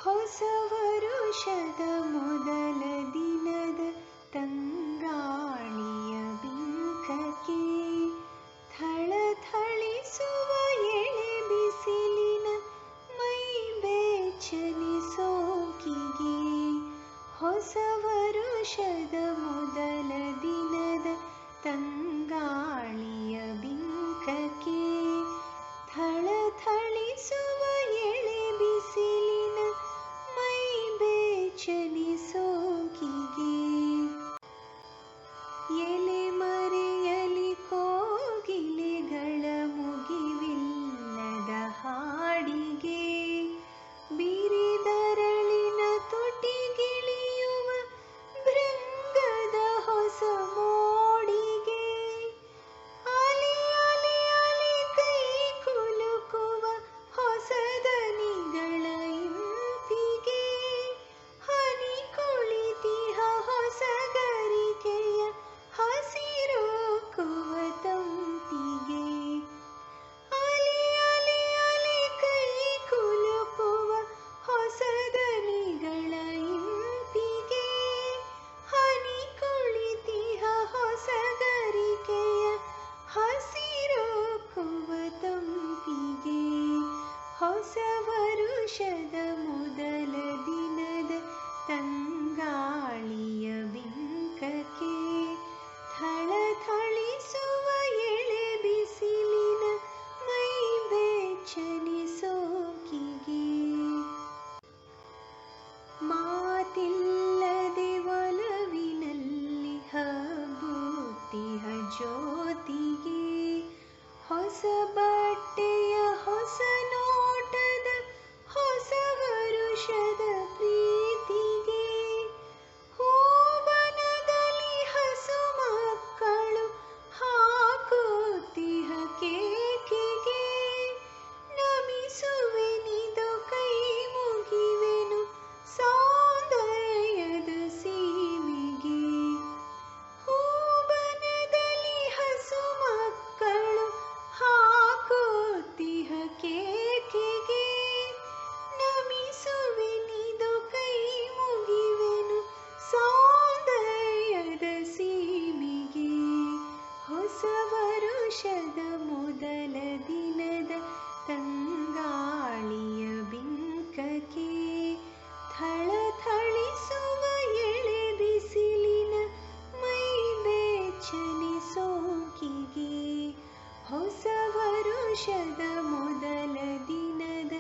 ಹೊಸ ವರುಷದ ಮೊದಲ ದಿನದ ತಂಗಾಳಿಯ ಬಿಂಕಕ್ಕೆ ಥಳಥಳಿಸುವ ಎಳೆ ಬಿಸಿಲಿನ ಮೈ ಬೆಚ್ಚನೆ ಸೋಂಕಿಗೆ. ಹೊಸ ವರುಷದ ಮೊದಲ ದಿನದ ತಂಗಾಳಿಯ ಬಿಂಕಕ್ಕೆ ಥಳಥಳಿಸುವ ಎಳೆ ಬಿಸಿಲಿನ ಮೈ ಬೆಚ್ಚನೆ ಸೋಂಕಿಗೆ. ಎಲೆ ಮರೆಯಲಿ ಕೋಗಿಲೆಗಳ ಮುಗಿವಿಲ್ಲದ ಹಾಡಿಗೆ, ಬಿರಿದರಳಿನ ತುಟಿಗಿಳಿಯುವ ಭೃಂಗದ ಹೊಸ ಮೋಡಿಗೆ, ಅಲೆ ಅಲೆ ಅಲೆ ಕೈ ಕುಲುಕುವ ಹೊಸ ದನಿಗಳ ಇಂಪಿಗೆ, ಹನಿ ಕುಳಿತಿಹ ಹೊಸ ಗರಿಕೆಯ ಹಸಿರೋಕುವ ತಂಪಿಗೆ. ಅಲೆ ಅಲೆ ಅಲೆ ಕೈ ಕುಲುಕುವ ಹೊಸ ದನಿಗಳ ಇಂಪಿಗೆ, ಹನಿ ಕುಳಿತಿಹ ಹೊಸ ಗರಿಕೆಯ ಹಸಿರೋಕುವ ತಂಪಿಗೆ. ಹೊಸ ವರುಷದ ಮೊದಲ ದಿನದ ತಂಗಾಳಿಯ ಬಿಂಕಕ್ಕೆ ಥಳಥಳಿಸುವ ಎಳೆ ಬಿಸಿಲಿನ ಮೈ ಬೆಚ್ಚನೆ ಸೋಂಕಿಗೆ. ಮಾತಿಲ್ಲದೆ ಒಲವಿನಲ್ಲಿ ಹಬ್ಬುತ್ತಿಹ ಜ್ಯೋತಿಗೆ, ಹೊಸ ಬಟ್ಟೆಯ ಹೊಸ ನೋಟದ ಹೊಸ ವರುಷದ ಪ್ರೀತಿಗೆ, ಹೂವನದಲ್ಲಿ ಹಸು ಮಕ್ಕಳು ಹಾಕುತ್ತಿಹ ಕೇಕಿಗೆ, ನಮಿಸುವೆನಿದು ಕೈ ಮುಗಿವೆನು ಸೌಂದರ್ಯದ ಸೀಮೆಗೆ. ಹೂವನದಲ್ಲಿ ಹಸು ಮಕ್ಕಳು ಹಾಕುತ್ತಿಹ ಕೇಕಿಗೆ, ನಮಿಸುವೆನಿದು ಕೈ ಮುಗಿವೆನು ಸೌಂದರ್ಯದ ಸೀಮೆಗೆ. ಹೊಸ ವರುಷದ ಮೊದಲ ದಿನದ ತಂಗಾಳಿಯ ಬಿಂಕಕ್ಕೆ ಥಳಥಳಿಸುವ ಎಳೆ ಬಿಸಿಲಿನ ಮೈ ಬೆಚ್ಚನೆ ಸೋಂಕಿಗೆ. ಹೊಸ ವರುಷದ ಮೊದಲ ದಿನದ